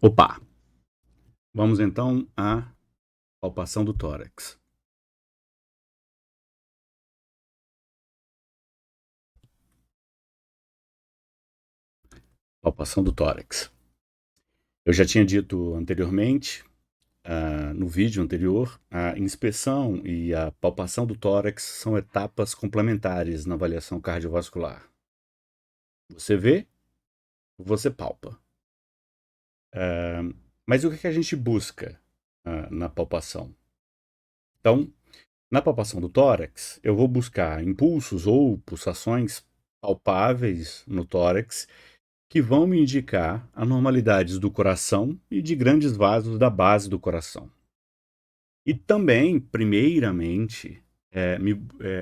Opa! Vamos então à palpação do tórax. Palpação do tórax. Eu já tinha dito anteriormente, no vídeo anterior, a inspeção e a palpação do tórax são etapas complementares na avaliação cardiovascular. Você vê, você palpa. Mas o que a gente busca na palpação? Então, na palpação do tórax, eu vou buscar impulsos ou pulsações palpáveis no tórax que vão me indicar anormalidades do coração e de grandes vasos da base do coração. E também, primeiramente,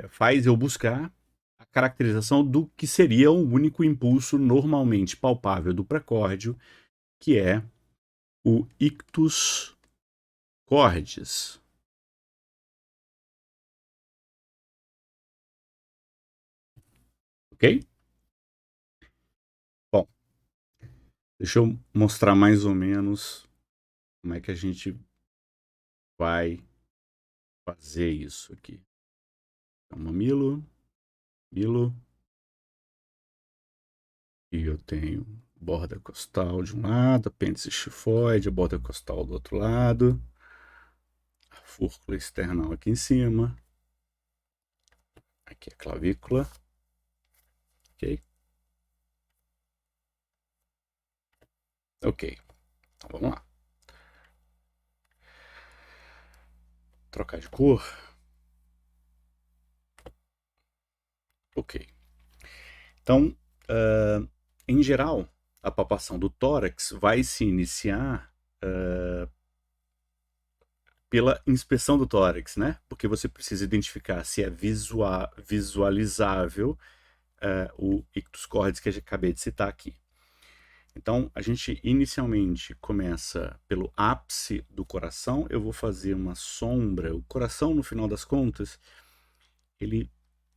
faz eu buscar a caracterização do que seria o único impulso normalmente palpável do pré-córdio, que é o ictus cordis. Ok? Bom, deixa eu mostrar mais ou menos como é que a gente vai fazer isso aqui. Então, mamilo, e eu tenho borda costal de um lado, apêndice xifoide, a borda costal do outro lado, a fúrcula external aqui em cima, aqui a clavícula, ok? Ok, então vamos lá. Trocar de cor. Ok. Então, em geral, a palpação do tórax vai se iniciar pela inspeção do tórax, né? Porque você precisa identificar se é visualizável o ictus cordis que eu acabei de citar aqui. Então, a gente inicialmente começa pelo ápice do coração. Eu vou fazer uma sombra. O coração, no final das contas, ele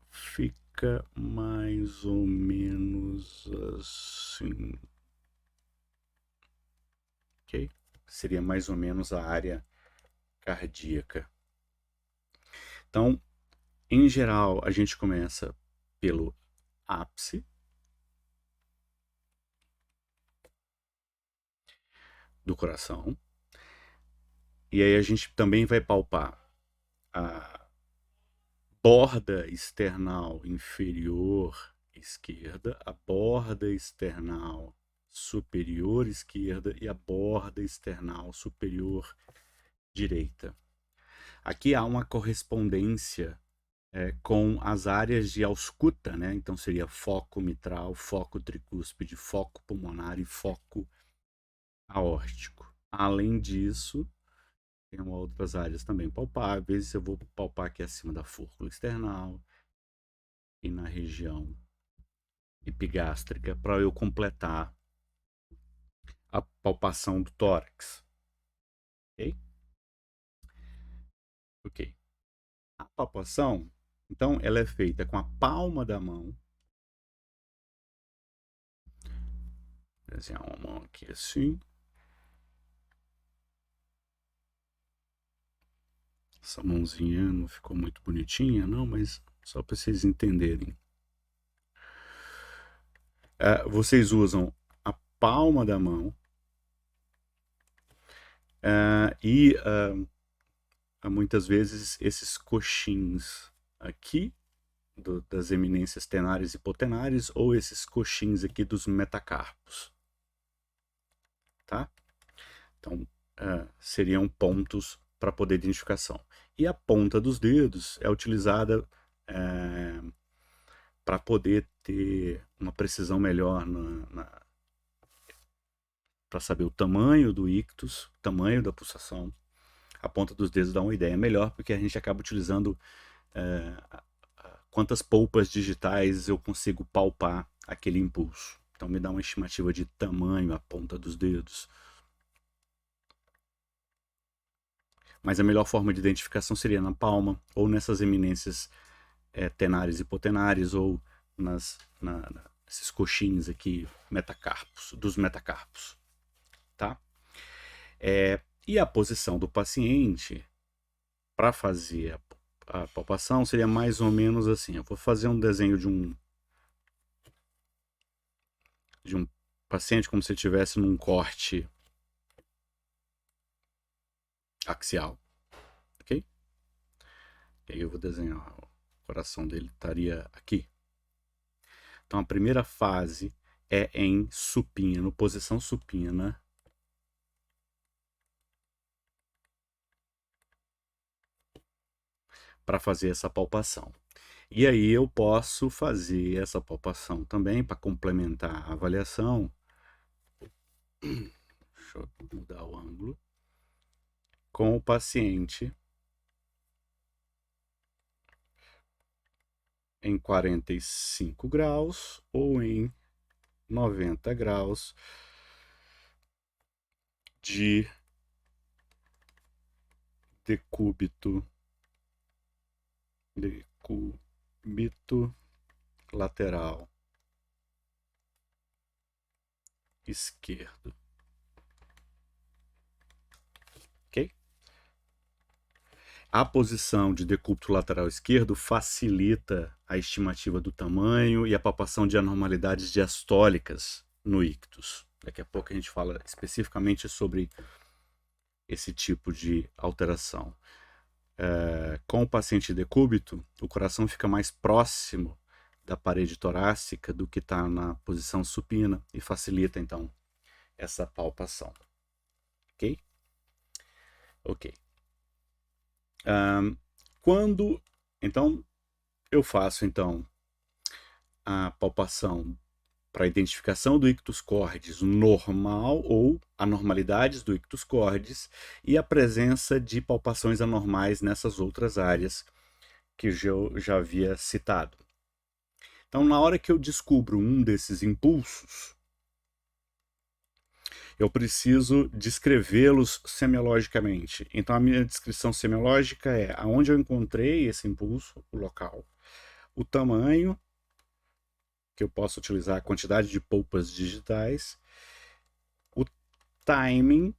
fica mais ou menos assim. Ok? Seria mais ou menos a área cardíaca. Então, em geral, a gente começa pelo ápice do coração. E aí a gente também vai palpar a borda external inferior esquerda, a borda external superior esquerda e a borda external superior direita. Aqui há uma correspondência com as áreas de ausculta, né? Então seria foco mitral, foco tricúspide, foco pulmonar e foco aórtico. Além disso, tem outras áreas também palpáveis. Eu vou palpar aqui acima da fúrcula external e na região epigástrica para eu completar a palpação do tórax. Ok? Ok. A palpação, então, ela é feita com a palma da mão. Vou desenhar uma mão aqui assim. Essa mãozinha não ficou muito bonitinha, não, mas só para vocês entenderem. Vocês usam a palma da mão e muitas vezes esses coxins aqui das eminências tenares e hipotenares ou esses coxins aqui dos metacarpos, tá? Então, seriam pontos para poder identificação. E a ponta dos dedos é utilizada para poder ter uma precisão melhor para saber o tamanho do ictus, o tamanho da pulsação. A ponta dos dedos dá uma ideia melhor, porque a gente acaba utilizando quantas polpas digitais eu consigo palpar aquele impulso. Então me dá uma estimativa de tamanho a ponta dos dedos. Mas a melhor forma de identificação seria na palma, ou nessas eminências tenares e hipotenares, ou nesses coxins aqui, metacarpos, dos metacarpos. Tá? E a posição do paciente para fazer a palpação seria mais ou menos assim. Eu vou fazer um desenho de um paciente como se estivesse num corte axial, ok? E aí eu vou desenhar, o coração dele estaria aqui. Então a primeira fase é em supino, posição supina. Para fazer essa palpação. E aí eu posso fazer essa palpação também para complementar a avaliação. Deixa eu mudar o ângulo. Com o paciente em 45 graus ou em 90 graus de decúbito lateral esquerdo. Ok? A posição de decúbito lateral esquerdo facilita a estimativa do tamanho e a palpação de anormalidades diastólicas no ictus. Daqui a pouco a gente fala especificamente sobre esse tipo de alteração. Com o paciente decúbito, o coração fica mais próximo da parede torácica do que está na posição supina e facilita, então, essa palpação. Ok? Ok. Quando, então, eu faço, então, a palpação para identificação do ictus cordis normal ou anormalidades do ictus cordis e a presença de palpações anormais nessas outras áreas que eu já havia citado. Então, na hora que eu descubro um desses impulsos, eu preciso descrevê-los semiologicamente. Então, a minha descrição semiológica é aonde eu encontrei esse impulso, o local, o tamanho, que eu posso utilizar a quantidade de polpas digitais, o timing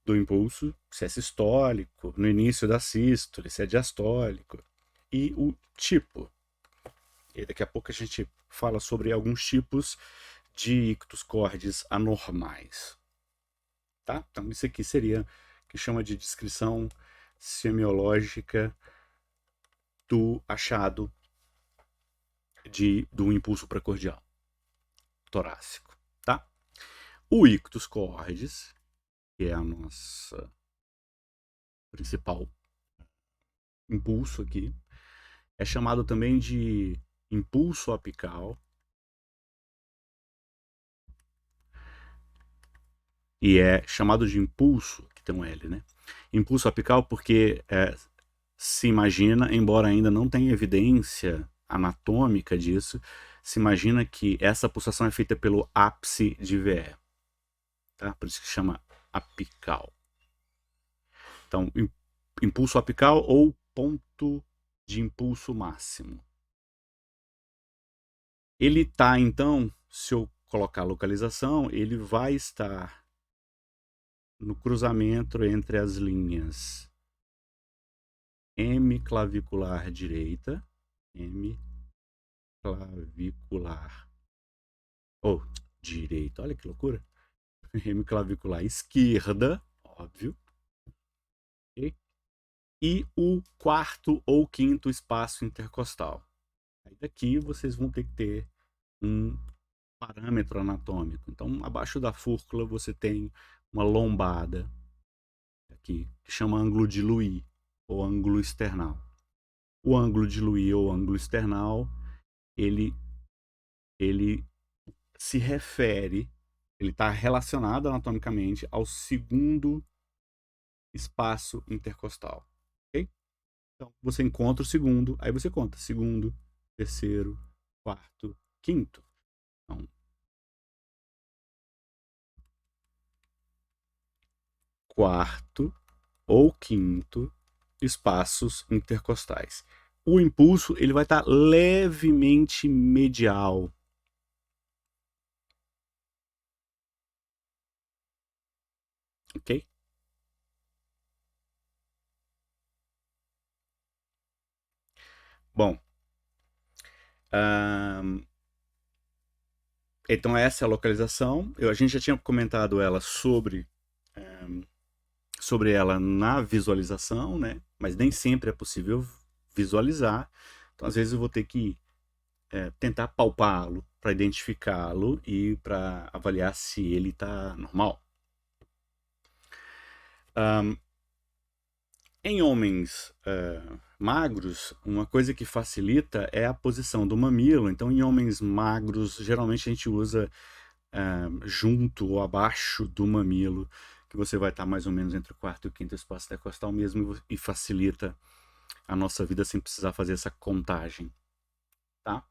do impulso, se é sistólico, no início da sístole, se é diastólico, e o tipo. E daqui a pouco a gente fala sobre alguns tipos de ictus cordis anormais. Tá? Então isso aqui seria que chama de descrição semiológica do achado do impulso precordial torácico. Tá? O ictus cordis, que é a nossa principal impulso aqui, é chamado também de impulso apical e é chamado de impulso, que tem um L, né? Impulso apical porque se imagina, embora ainda não tenha evidência anatômica disso, se imagina que essa pulsação é feita pelo ápice de VE. Tá? Por isso que chama apical. Então, impulso apical ou ponto de impulso máximo. Ele está, então, se eu colocar a localização, ele vai estar no cruzamento entre as linhas M clavicular direita, M clavicular, direita, olha que loucura, M clavicular esquerda, óbvio, okay? E o quarto ou quinto espaço intercostal. Aí daqui vocês vão ter que ter um parâmetro anatômico. Então, abaixo da fúrcula você tem uma lombada aqui, que chama ângulo de Louis, ou ângulo external. O ângulo de Louis ou ângulo external, ele se refere, ele está relacionado anatomicamente ao segundo espaço intercostal. Okay? Então, você encontra o segundo, aí você conta segundo, terceiro, quarto, quinto. Então, quarto ou quinto espaços intercostais. O impulso ele vai estar levemente medial. Ok? Bom, então essa é a localização. A gente já tinha comentado ela sobre ela na visualização, né? Mas nem sempre é possível visualizar. Então, às vezes, eu vou ter que tentar palpá-lo para identificá-lo e para avaliar se ele está normal. Em homens magros, uma coisa que facilita é a posição do mamilo. Então, em homens magros, geralmente a gente usa junto ou abaixo do mamilo, que você vai estar mais ou menos entre o quarto e o quinto espaço intercostal mesmo, e facilita a nossa vida sem precisar fazer essa contagem, tá?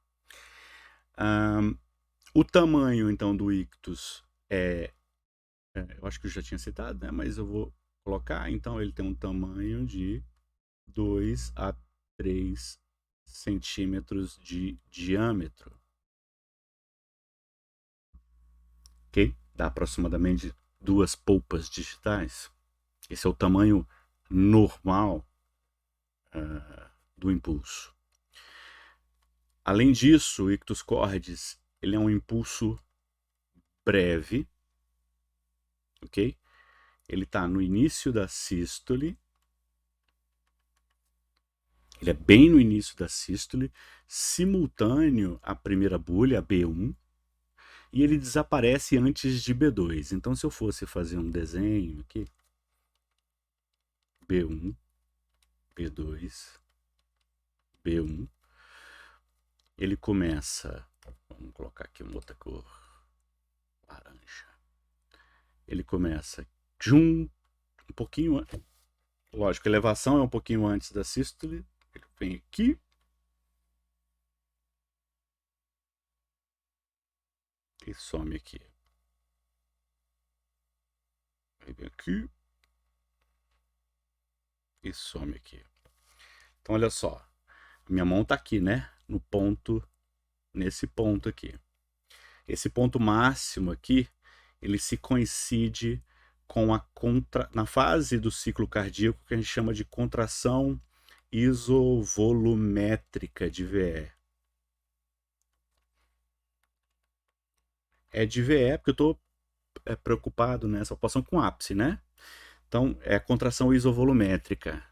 O tamanho, então, do ictus eu acho que eu já tinha citado, né? Mas eu vou colocar. Então, ele tem um tamanho de 2 a 3 centímetros de diâmetro. Ok? Dá aproximadamente 2 polpas digitais. Esse é o tamanho normal do impulso. Além disso, o ictus cordis ele é um impulso breve, ok? Ele está no início da sístole, ele é bem no início da sístole, simultâneo à primeira bulha, a B1, e ele desaparece antes de B2. Então, se eu fosse fazer um desenho aqui, B1, B2, B1, ele começa, vamos colocar aqui uma outra cor, laranja. Ele começa um pouquinho, lógico, a elevação é um pouquinho antes da sístole, ele vem aqui, e some aqui. Ele vem aqui e some aqui. Então, olha só, minha mão está aqui, né? No ponto, nesse ponto aqui. Esse ponto máximo aqui, ele se coincide com na fase do ciclo cardíaco que a gente chama de contração isovolumétrica de VE. É de VE porque eu estou preocupado nessa população com ápice, né? Então, é a contração isovolumétrica.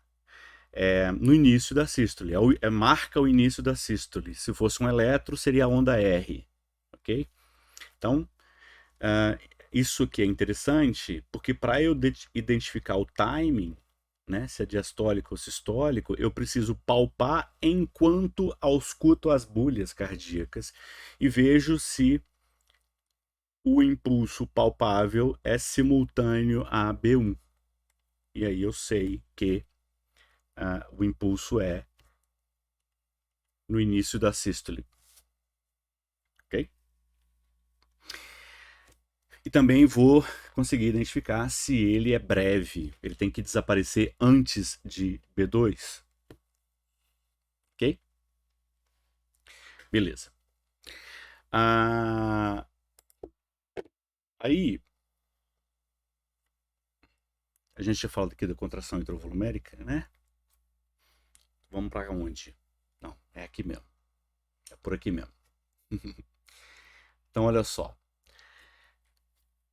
No início da sístole, marca o início da sístole. Se fosse um eletro, seria a onda R, ok? Então, isso que é interessante, porque para eu identificar o timing, né, se é diastólico ou sistólico, eu preciso palpar enquanto ausculto as bulhas cardíacas e vejo se o impulso palpável é simultâneo a B1. E aí eu sei que o impulso é no início da sístole. Ok? E também vou conseguir identificar se ele é breve. Ele tem que desaparecer antes de B2. Ok? Beleza. Aí, a gente já falou aqui da contração intravolumérica, né? Vamos para onde? Não, é aqui mesmo. É por aqui mesmo. Então, olha só.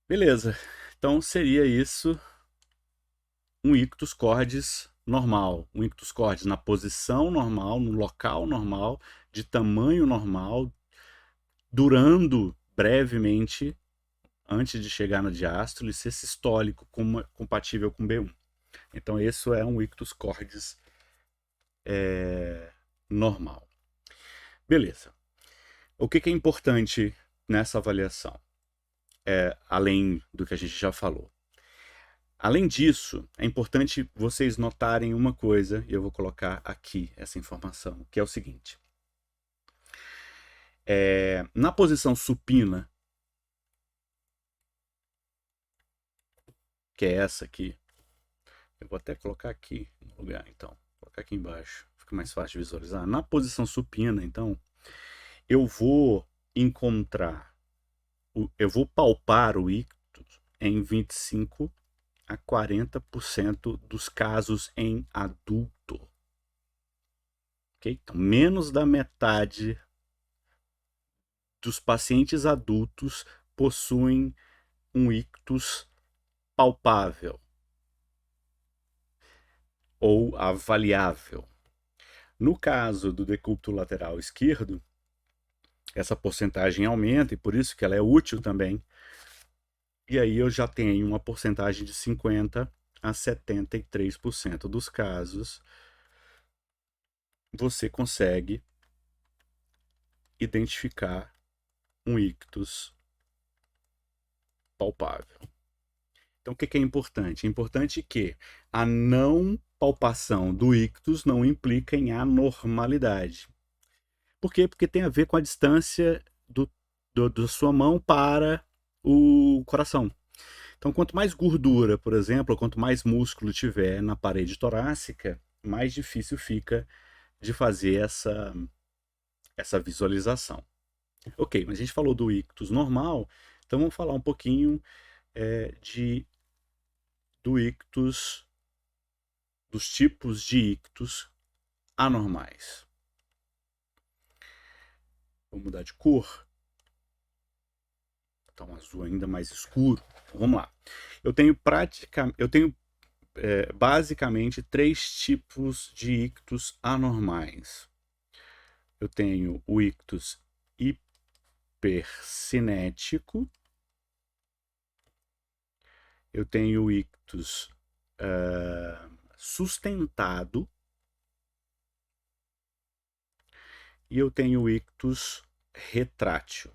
Beleza. Então, seria isso um ictus cordis normal. Um ictus cordis na posição normal, no local normal, de tamanho normal, durando brevemente antes de chegar na diástole, ser sistólico, compatível com B1. Então, esse é um ictus cordis normal. Beleza. O que é importante nessa avaliação? Além do que a gente já falou. Além disso, é importante vocês notarem uma coisa, e eu vou colocar aqui essa informação, que é o seguinte. Na posição supina, que é essa aqui, eu vou até colocar aqui no lugar, então. Vou colocar aqui embaixo, fica mais fácil de visualizar. Na posição supina, então, eu vou palpar o ictus em 25 a 40% dos casos em adulto. Ok? ok? Então, menos da metade dos pacientes adultos possuem um ictus palpável ou avaliável. No caso do decúbito lateral esquerdo, essa porcentagem aumenta e por isso que ela é útil também. E aí eu já tenho uma porcentagem de 50 a 73% dos casos você consegue identificar um ictus palpável. Então, o que é importante? É importante que a não palpação do ictus não implica em anormalidade. Por quê? Porque tem a ver com a distância da sua mão para o coração. Então, quanto mais gordura, por exemplo, quanto mais músculo tiver na parede torácica, mais difícil fica de fazer essa visualização. Ok, mas a gente falou do ictus normal, então vamos falar um pouquinho do ictus, dos tipos de ictus anormais. Vou mudar de cor. Tá um azul ainda mais escuro. Então, vamos lá. Eu tenho basicamente 3 tipos de ictus anormais. Eu tenho o ictus hipercinético, eu tenho o ictus sustentado e eu tenho o ictus retrátil.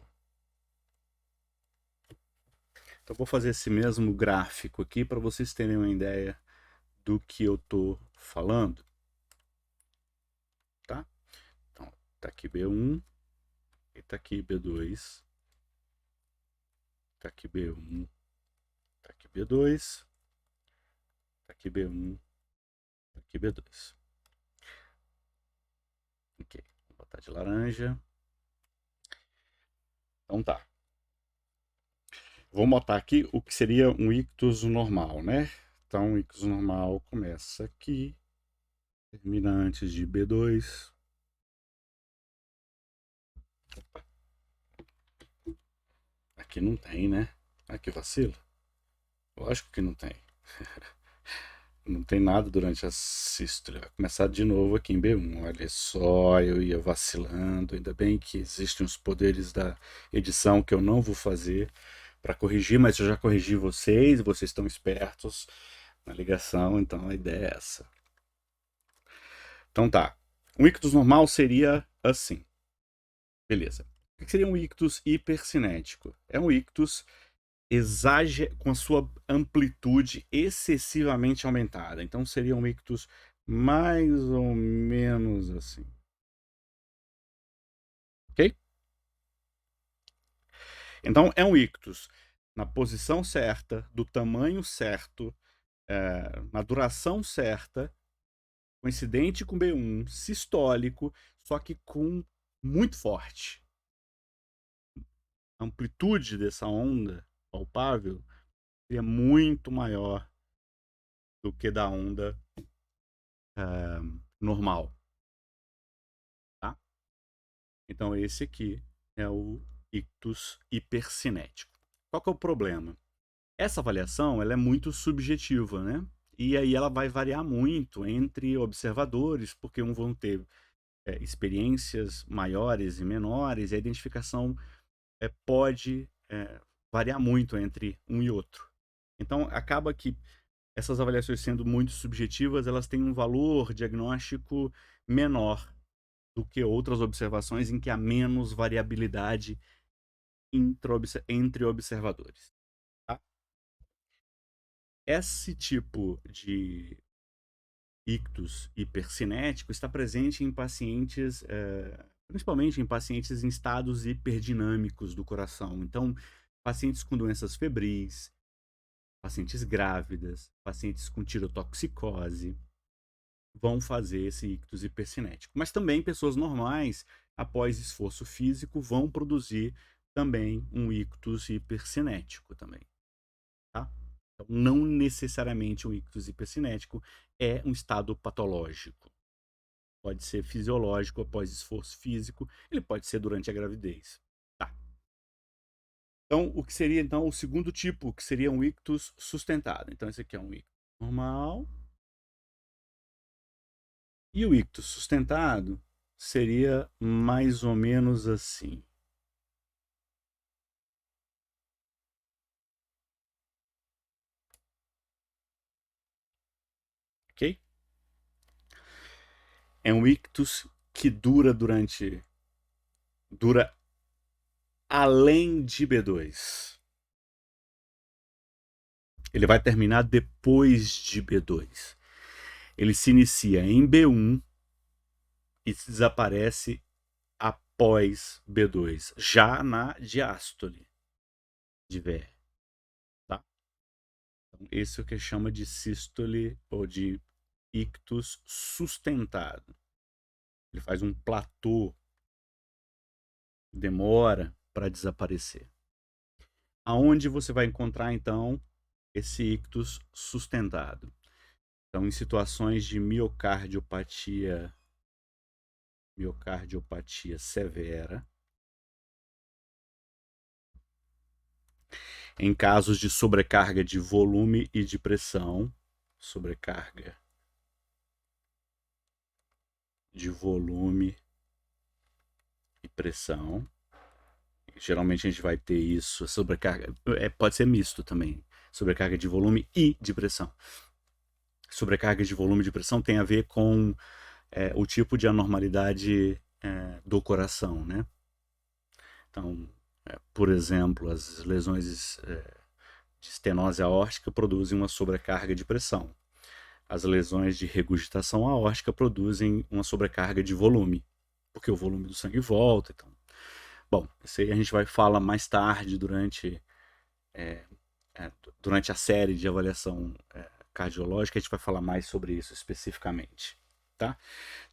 Então, vou fazer esse mesmo gráfico aqui para vocês terem uma ideia do que eu estou falando. Tá? Então, tá aqui B1, e tá aqui B2, tá aqui B1, tá aqui B2, tá aqui B1, tá aqui B2. Ok, vou botar de laranja. Então tá. Vou botar aqui o que seria um ictus normal, né? Então, o ictus normal começa aqui, termina antes de B2. Opa. Aqui não tem, né? Aqui vacilo. Lógico que não tem. Não tem nada durante a sístole. Vai começar de novo aqui em B1. Olha só, eu ia vacilando. Ainda bem que existem os poderes da edição que eu não vou fazer para corrigir, mas eu já corrigi vocês, vocês estão espertos na ligação, então a ideia é essa. Então tá. Um ictus normal seria assim. Beleza. O que seria um ictus hipercinético? É um ictus com a sua amplitude excessivamente aumentada. Então seria um ictus mais ou menos assim. Ok? Então é um ictus na posição certa, do tamanho certo, na duração certa, coincidente com B1, sistólico, só que com muito forte. A amplitude dessa onda palpável seria muito maior do que da onda normal. Tá? Então esse aqui é o ictus hipercinético. Qual que é o problema? Essa avaliação ela é muito subjetiva, né? E aí ela vai variar muito entre observadores, porque uns vão ter experiências maiores e menores, e a identificação pode variar muito entre um e outro. Então acaba que essas avaliações sendo muito subjetivas, elas têm um valor diagnóstico menor do que outras observações em que há menos variabilidade entre observadores. Tá? Esse tipo de ictus hipercinético está presente em pacientes, principalmente em pacientes em estados hiperdinâmicos do coração. Então, pacientes com doenças febris, pacientes grávidas, pacientes com tirotoxicose, vão fazer esse ictus hipercinético. Mas também pessoas normais, após esforço físico, vão produzir também um ictus hipercinético também. Tá? Então, não necessariamente um ictus hipercinético é um estado patológico. Pode ser fisiológico após esforço físico, ele pode ser durante a gravidez. Tá. Então, o que seria então o segundo tipo, que seria um ictus sustentado. Então, esse aqui é um ictus normal. E o ictus sustentado seria mais ou menos assim. Ok? É um ictus que dura além de B2. Ele vai terminar depois de B2. Ele se inicia em B1 e desaparece após B2, já na diástole de VR. Tá? Então, esse é o que chama de sístole ou de ictus sustentado. Ele faz um platô, demora para desaparecer. Aonde você vai encontrar então esse ictus sustentado? Então, em situações de miocardiopatia severa, em casos de sobrecarga de volume e de pressão, sobrecarga de volume e pressão. Geralmente a gente vai ter isso, sobrecarga, pode ser misto também, sobrecarga de volume e de pressão. Sobrecarga de volume e de pressão tem a ver com o tipo de anormalidade do coração, né? Então, por exemplo, as lesões de estenose aórtica produzem uma sobrecarga de pressão. As lesões de regurgitação aórtica produzem uma sobrecarga de volume, porque o volume do sangue volta. Então, bom, isso aí a gente vai falar mais tarde durante a série de avaliação cardiológica, a gente vai falar mais sobre isso especificamente. Tá?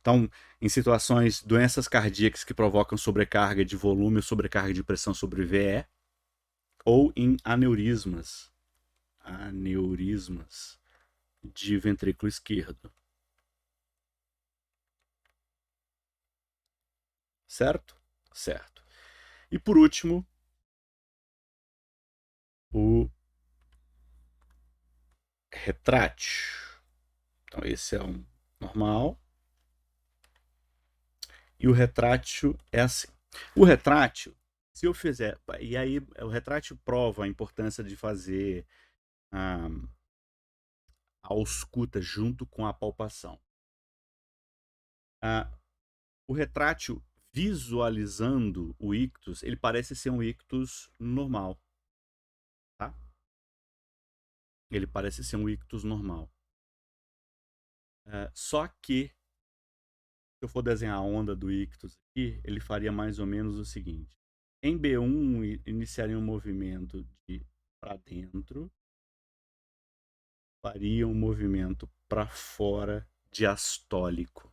Então, em situações, doenças cardíacas que provocam sobrecarga de volume ou sobrecarga de pressão sobre VE, ou em aneurismas de ventrículo esquerdo. Certo? Certo. E por último, o retrátil. Então, esse é um normal. E o retrátil é assim. O retrátil, se eu fizer. E aí, o retrátil prova a importância de fazer a ausculta junto com a palpação. O retrátil, visualizando o ictus, ele parece ser um ictus normal. Tá? Ele parece ser um ictus normal. Só que, se eu for desenhar a onda do ictus aqui, ele faria mais ou menos o seguinte. Em B1, iniciaria um movimento de para dentro, faria um movimento para fora diastólico.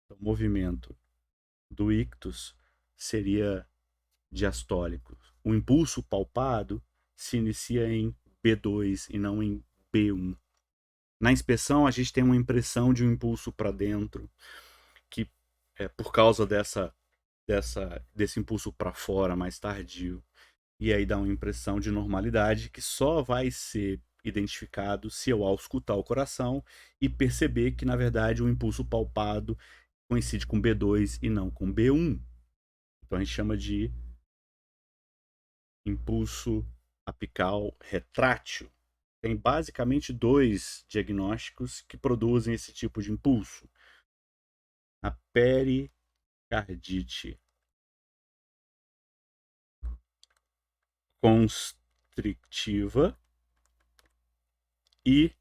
Então, o movimento do ictus seria diastólico. O impulso palpado se inicia em B2 e não em B1. Na inspeção, a gente tem uma impressão de um impulso para dentro, que por causa desse impulso para fora mais tardio, e aí dá uma impressão de normalidade que só vai ser identificado se eu auscultar o coração e perceber que, na verdade, o impulso palpado coincide com B2 e não com B1. Então a gente chama de impulso apical retrátil. Tem basicamente dois diagnósticos que produzem esse tipo de impulso. A pericardite constrictiva e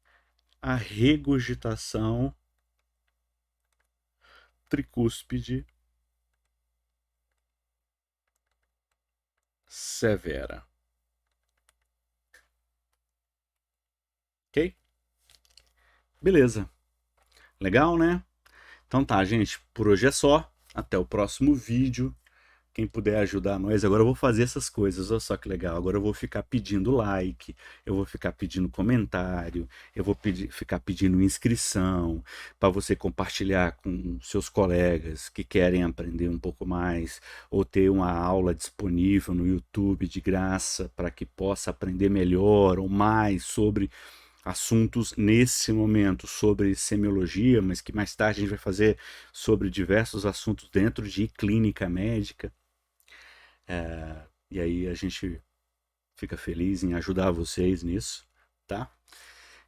a regurgitação tricúspide severa. Ok? Beleza. Legal, né? Então tá, gente. Por hoje é só. Até o próximo vídeo. Quem puder ajudar nós, agora eu vou fazer essas coisas, olha só que legal. Agora eu vou ficar pedindo like, eu vou ficar pedindo comentário, eu vou ficar pedindo inscrição para você compartilhar com seus colegas que querem aprender um pouco mais, ou ter uma aula disponível no YouTube de graça para que possa aprender melhor ou mais sobre assuntos nesse momento sobre semiologia, mas que mais tarde a gente vai fazer sobre diversos assuntos dentro de clínica médica. E aí a gente fica feliz em ajudar vocês nisso, tá?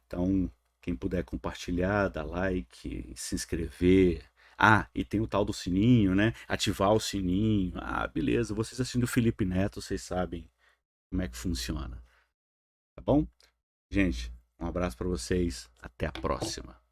Então, quem puder compartilhar, dar like, se inscrever. Ah, e tem o tal do sininho, né? Ativar o sininho. Ah, beleza. Vocês assistindo o Felipe Neto, vocês sabem como é que funciona. Tá bom? Gente, um abraço para vocês. Até a próxima.